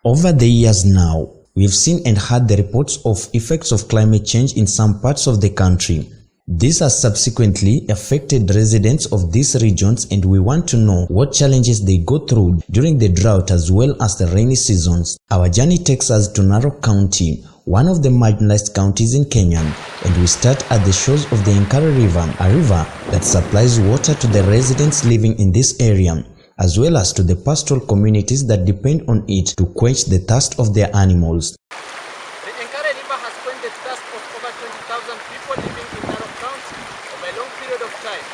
Over the years now, we've seen and heard the reports of effects of climate change in some parts of the country. This has subsequently affected residents of these regions, and we want to know what challenges they go through during the drought as well as the rainy seasons. Our journey takes us to Narok County, one of the marginalized counties in Kenya, and we start at the shores of the Enkare River, a river that supplies water to the residents living in this area, as well as to the pastoral communities that depend on it to quench the thirst of their animals. The Enkare River has quenched the thirst of over 20,000 people living in Narok County over a long period of time.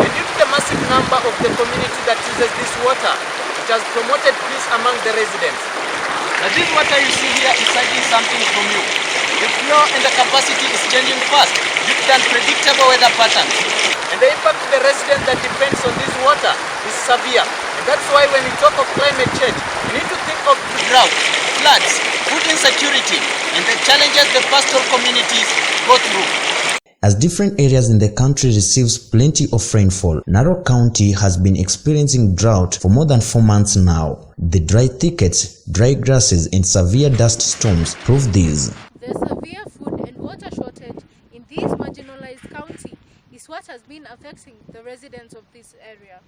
And due to the massive number of the community that uses this water, it has promoted peace among the residents. Now this water you see here is hiding something from you. The flow and the capacity is changing fast due to the unpredictable weather patterns. And the impact to the resident that depends on this water is severe. And that's why when we talk of climate change, we need to think of drought, floods, food insecurity, and the challenges the pastoral communities go through. As different areas in the country receives plenty of rainfall, Narok County has been experiencing drought for more than 4 months now. The dry thickets, dry grasses, and severe dust storms prove this. The severe food and water shortage in this marginalized county is what has been affecting the residents of this area.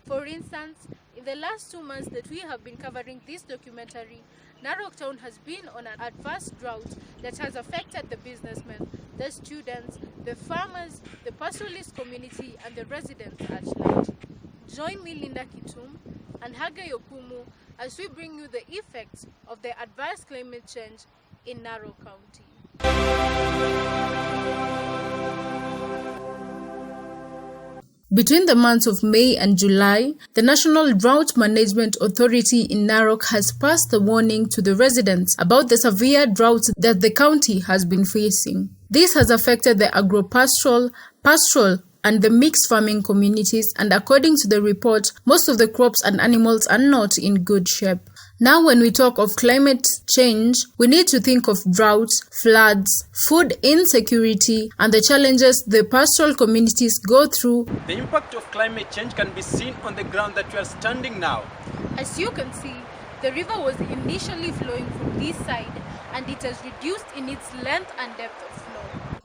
For instance, in the last 2 months that we have been covering this documentary, Narok Town has been on an adverse drought that has affected the businessmen, the students, the farmers, the pastoralist community, and the residents at large. Join me, Linda Kitum, and Hage Yokumu as we bring you the effects of the adverse climate change in Narok County. Between the months of May and July, the National Drought Management Authority in Narok has passed a warning to the residents about the severe drought that the county has been facing. This has affected the agro-pastoral, pastoral, and the mixed farming communities, and according to the report, most of the crops and animals are not in good shape. Now when we talk of climate change, we need to think of droughts, floods, food insecurity, and the challenges the pastoral communities go through. The impact of climate change can be seen on the ground that we are standing now. As you can see, the river was initially flowing from this side, and it has reduced in its length and depth of flow.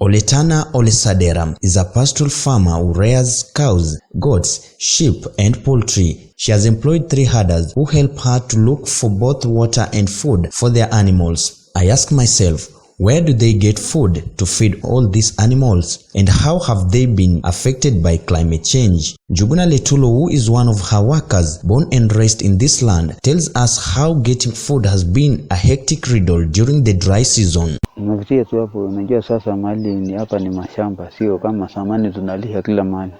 Oletana Olesadera is a pastoral farmer who rears cows, goats, sheep, and poultry. She has employed 3 herders who help her to look for both water and food for their animals. I ask myself, where do they get food to feed all these animals? And how have they been affected by climate change? Juguna Letulo, who is one of her workers born and raised in this land, tells us how getting food has been a hectic riddle during the dry season. Unafikia tu hapo, unajua sasa mahali ni hapa ni mashamba, sio kama zamani tunalisha kila mahali.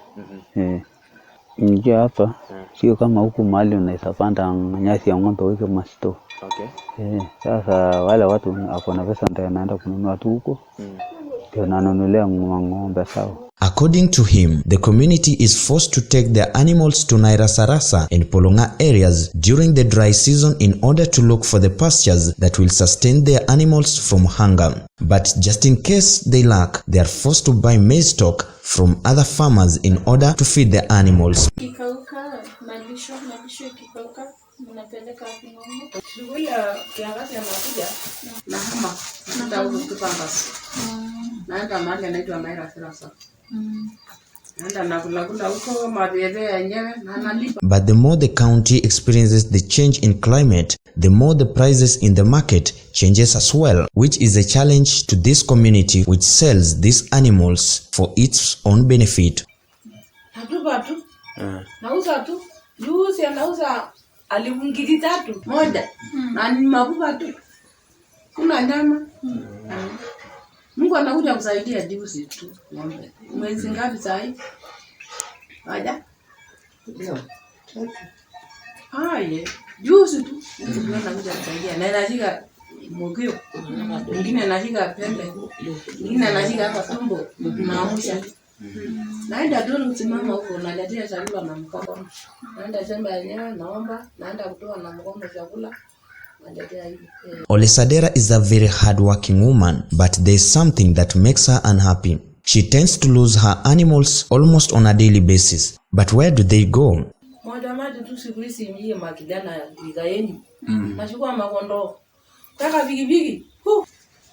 Unajua hapa sio kama huku mahali unaweza panda nyasi ya ng'ombe weke masto. Okay. Sasa wale watu hapo na pesa ndio anaenda kununua tu huko. Ndio ananunulia ng'ombe sawa. According to him, the community is forced to take their animals to Nairasarasa and Polonga areas during the dry season in order to look for the pastures that will sustain their animals from hunger. But just in case they lack, they are forced to buy maize stock from other farmers in order to feed their animals. Mnapeleka ng'ombe. Shughuli ya kiangazi anakuja na hama naenda huko Kipambas. Naenda mahali anaitwa Nairasarasa. Naenda nakula huko mabebe yenyewe na nalipa. But the more the county experiences the change in climate, the more the prices in the market changes as well, which is a challenge to this community which sells these animals for its own benefit. Batu. Nauza tu. Juzi anauza aliungili 3 moja na ni mabuba tu. Kuna nyama. Mungu anakuja kusaidia juzi tu ng'ombe. Mwezi ngapi sasa hivi? Aja? Ndio. Juzi tu. Mungu anakuja kusaidia. Na anashika mogeo. Mwingine anashika pembe. Mwingine anashika hapa tumbo. Maamusha. Naenda tu kusimama huko naletea chakula na mkono. Naenda shamba yenyewe naomba, naenda kutoa na mkono chakula. Naletea hivi. Olesadera is a very hard-working woman, but there is something that makes her unhappy. She tends to lose her animals almost on a daily basis. But where do they go? Moja maji tu siku hizi mjie makijana vigaeni. Nachukua makondo. Taka bigi.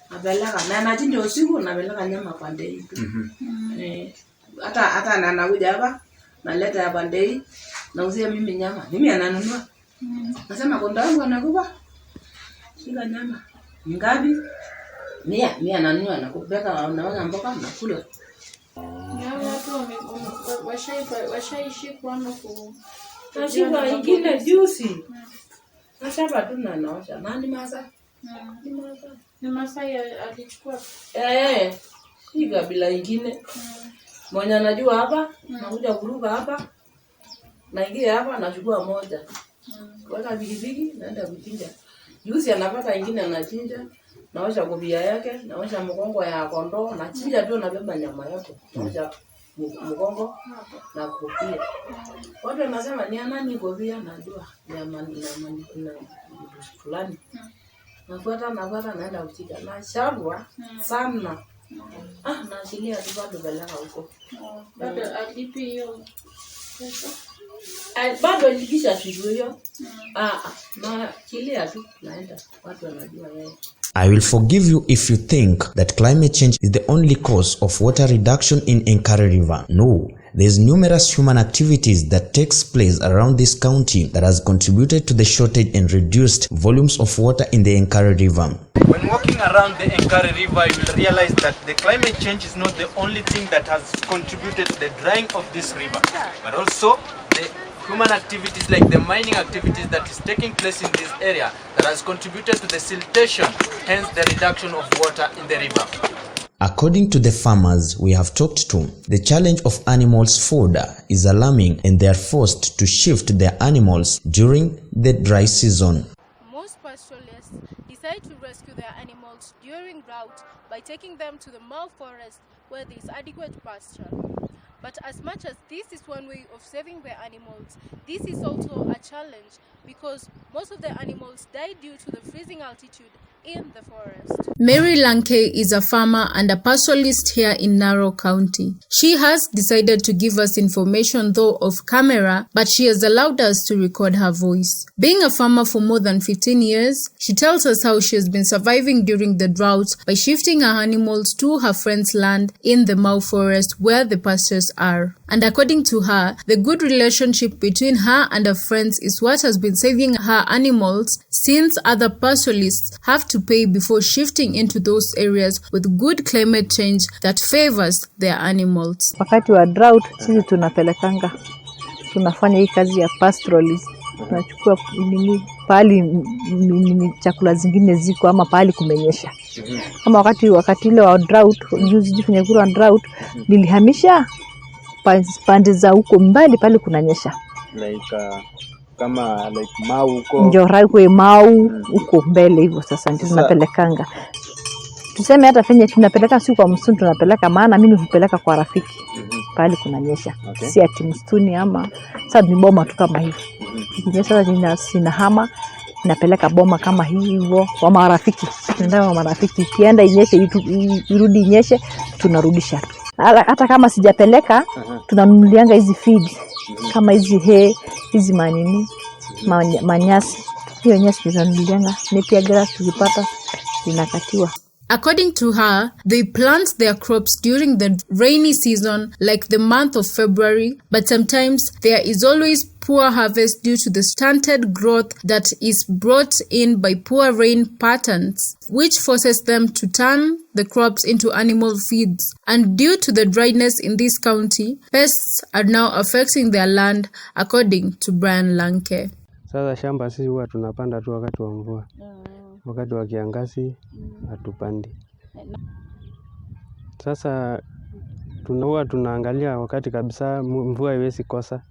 Napeleka na nachinja usiku napeleka nyama kwa ndei. Hata anakuja hapa naleta hapa ndei nauzia mimi nyama. Mimi ananunua. Nasema kondo wangu anakupa. Shika nyama. Ngapi? Mia ananunua na kupeka unaona mboga nakula. Washaishi kuama ku Nashiba ingine juicy. Nasema tu na naosha. Nani masa? ni Masai alichukua. Hii kabila ingine. Mwenye anajua hapa, nakuja kuruka hapa. Naingia hapa nachukua moja. Weka bigi naenda kuchinja. Juicy anapata ingine anachinja. Naosha kofia yake, naosha mkongo ya kondoo, nachinja tu nabeba nyama yake. Naosha mkongo na kofia. Watu wanasema ni nani kofia najua nyama fulani. Nafuata naenda kuchika. Na shabwa sana. Naashilia tu bado belaka huko. Bado alipi hiyo pesa? Bado alikisha siku hiyo. Na kilia tu naenda. Watu wanajua yeye. I will forgive you if you think that climate change is the only cause of water reduction in Enkare River. No, there's numerous human activities that takes place around this county that has contributed to the shortage and reduced volumes of water in the Enkare River. When walking around the Enkare River, you will realize that the climate change is not the only thing that has contributed to the drying of this river, but also the human activities like the mining activities that is taking place in this area that has contributed to the siltation, hence the reduction of water in the river. According to the farmers we have talked to, the challenge of animals' fodder is alarming and they are forced to shift their animals during the dry season. Most pastoralists decide to rescue their animals during drought by taking them to the Mau forest where there is adequate pasture. But as much as this is one way of saving their animals, this is also a challenge because most of the animals die due to the freezing altitude in the forest. Mary Lanke is a farmer and a pastoralist here in Narok County. She has decided to give us information though off camera, but she has allowed us to record her voice. Being a farmer for more than 15 years, she tells us how she has been surviving during the drought by shifting her animals to her friend's land in the Mau forest where the pastures are. And according to her, the good relationship between her and her friends is what has been saving her animals since other pastoralists have to pay before shifting into those areas with good climate change that favors their animals. Wakati wa drought sisi tunafanya hii kazi ya pastoralism. Tunachukua pahali chakula zingine ziko ama pahali kumenyesha. Kama wakati ile wa drought, juzi kwenye kura drought nilihamisha pande za huko mbali pale kunanyesha. Kama Mau huko. Njorai kwa Mau huko mbele hivyo sasa ndio tunapelekanga. Tuseme hata fenye tunapeleka si kwa msituni tunapeleka maana mimi hupeleka kwa rafiki. Pale kunanyesha. Si ati msituni ama sasa ni boma tu kama hivi. Kinyesha sinahama napeleka boma kama hivyo kwa marafiki. Tunaenda kwa marafiki kienda inyeshe irudi inyeshe tunarudisha tu. Hata kama sijapeleka tunanunulianga hizi feed kama hizi hizi manyasi hiyo nyasi tunanunulianga nepia grass tukipata inakatiwa. According to her, they plant their crops during the rainy season like the month of February, but sometimes there is always poor harvest due to the stunted growth that is brought in by poor rain patterns, which forces them to turn the crops into animal feeds. And due to the dryness in this county, pests are now affecting their land, according to Brian Lanke. Sasa shamba sisi huwa tunapanda tu wakati wa mvua. Wakati wa kiangazi hatupandi. Sasa tunaangalia wakati kabisa mvua haiwezi kosa.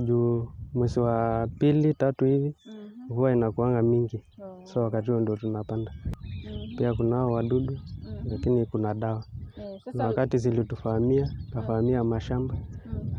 Juu mwezi wa 2, 3 hivi mvua inakuanga mingi. So wakati huo ndio tunapanda. Pia kunao wadudu lakini kuna dawa. Na wakati zilitufahamia mashamba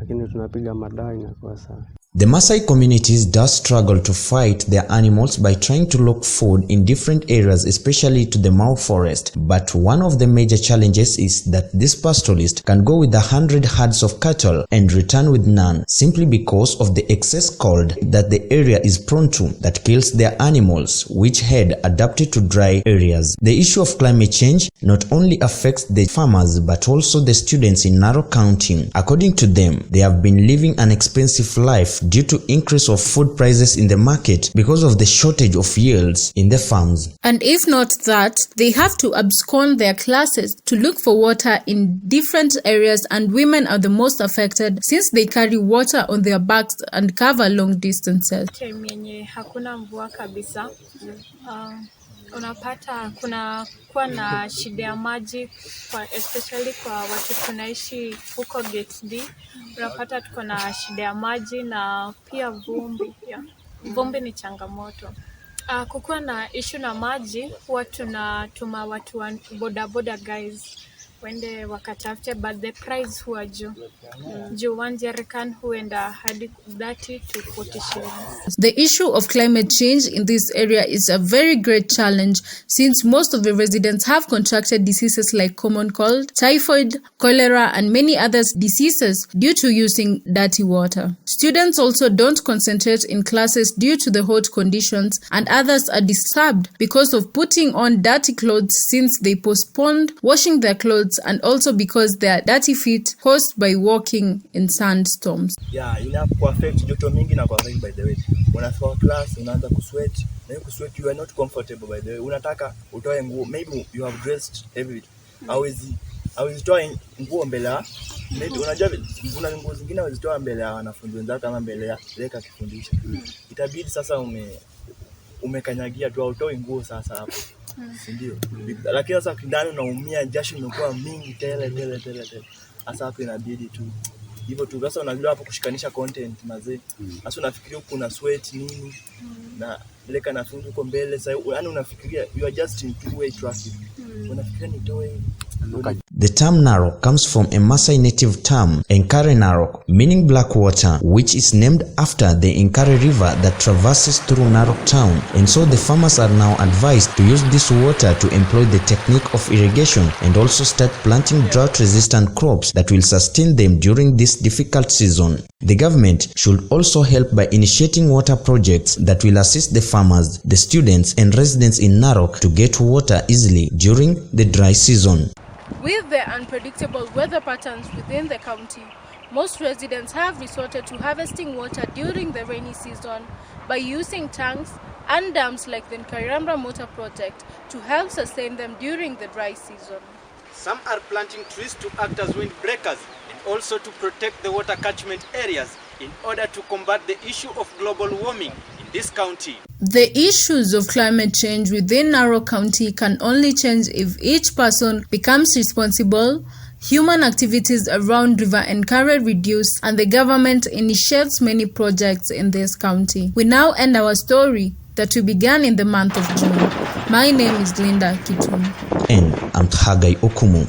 lakini tunapiga madawa inakuwa sawa. The Maasai communities does struggle to fight their animals by trying to look food in different areas, especially to the Mau forest. But one of the major challenges is that this pastoralist can go with 100 herds of cattle and return with none, simply because of the excess cold that the area is prone to that kills their animals, which had adapted to dry areas. The issue of climate change not only affects the farmers but also the students in Narok County. According to them, they have been living an expensive life due to increase of food prices in the market because of the shortage of yields in the farms. And if not that, they have to abscond their classes to look for water in different areas, and women are the most affected since they carry water on their backs and cover long distances. Yenye hakuna mvua kabisa. Unapata kuna kuwa na shida ya maji especially kwa watu tunaishi huko Gate D. Unapata tuko na shida ya maji na pia vumbi. Vumbi ni changamoto. Kukuwa na issue na maji, huwa tunatuma watu wa boda guys wende wakatafute, but the price huwa juu. Juu 1 jerrycan huenda hadi 30 to 40 shillings. The issue of climate change in this area is a very great challenge since most of the residents have contracted diseases like common cold, typhoid, cholera, and many other diseases due to using dirty water. Students also don't concentrate in classes due to the hot conditions, and others are disturbed because of putting on dirty clothes since they postponed washing their clothes, and also because their dirty feet caused by walking in sandstorms. Ina affect joto mingi na kwa by the way. Unafika class unaanza kusweat, na hiyo kusweat you are not comfortable by the way. Unataka utoe nguo, maybe you have dressed everything. Hawezi toa nguo mbele ya, maybe unajua kuna nguo zingine hawezi mbele ya wanafunzi wenzao kama mbele ya leka kifundisha. Itabidi sasa umekanyagia tu autoe nguo sasa hapo. Ndio. Lakini sasa kindani unaumia, jasho imekuwa mingi tele. Sasa hapo inabidi tu hivyo tu. Sasa unajua hapo kushikanisha content mazee. Sasa unafikiria kuna sweat nini na ile kana fundi uko mbele. Sasa yani unafikiria you are just in two-way traffic. Unafikiria nitoe. The term Narok comes from a Maasai native term, Enkare Narok, meaning black water, which is named after the Enkare River that traverses through Narok town. And so the farmers are now advised to use this water to employ the technique of irrigation and also start planting drought-resistant crops that will sustain them during this difficult season. The government should also help by initiating water projects that will assist the farmers, the students, and residents in Narok to get water easily during the dry season. With the unpredictable weather patterns within the county, most residents have resorted to harvesting water during the rainy season by using tanks and dams like the Nkaramba Motor Project to help sustain them during the dry season. Some are planting trees to act as windbreakers and also to protect the water catchment areas in order to combat the issue of global warming in this county. The issues of climate change within Narok County can only change if each person becomes responsible, human activities around River Enkare reduce, and the government initiates many projects in this county. We now end our story that we began in the month of June. My name is Linda Kitum. And I'm Hagai Okumu.